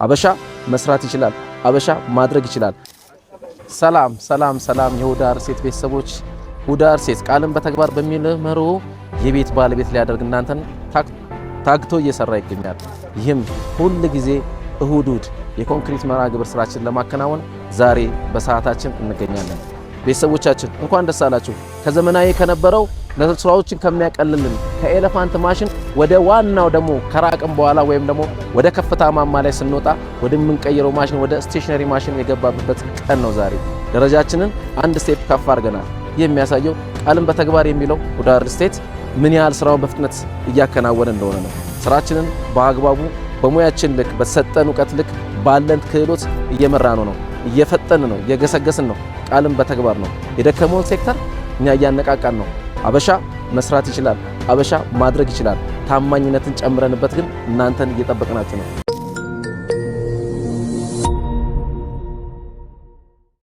አበሻ መስራት ይችላል። አበሻ ማድረግ ይችላል። ሰላም ሰላም ሰላም የሁዳ ሪልስቴት ቤተሰቦች፣ ሁዳ ሪልስቴት ቃልን በተግባር በሚል መርሆ የቤት ባለቤት ሊያደርግ እናንተን ታግቶ እየሰራ ይገኛል። ይህም ሁሉ ጊዜ እሁድ የኮንክሪት መርሃ ግብር ስራችን ለማከናወን ዛሬ በሰዓታችን እንገኛለን። ቤተሰቦቻችን እንኳን ደስ አላችሁ። ከዘመናዊ ከነበረው ለስራዎችን ከሚያቀልልን ከኤሌፋንት ማሽን ወደ ዋናው ደግሞ ከራቅም በኋላ ወይም ደግሞ ወደ ከፍታ ማማ ላይ ስንወጣ ወደምንቀይረው ማሽን ወደ ስቴሽነሪ ማሽን የገባበት ቀን ነው ዛሬ። ደረጃችንን አንድ ስቴፕ ከፍ አድርገናል። ይህ የሚያሳየው ቃልን በተግባር የሚለው ሁዳ ሪልስቴት ምን ያህል ስራውን በፍጥነት እያከናወነ እንደሆነ ነው። ስራችንን በአግባቡ በሙያችን ልክ በተሰጠን እውቀት ልክ ባለን ክህሎት እየመራ ነው፣ እየፈጠን ነው፣ እየገሰገስን ነው። ቃልን በተግባር ነው። የደከመውን ሴክተር እኛ እያነቃቃን ነው። አበሻ መስራት ይችላል። አበሻ ማድረግ ይችላል። ታማኝነትን ጨምረንበት ግን እናንተን እየጠበቅናችሁ ነው።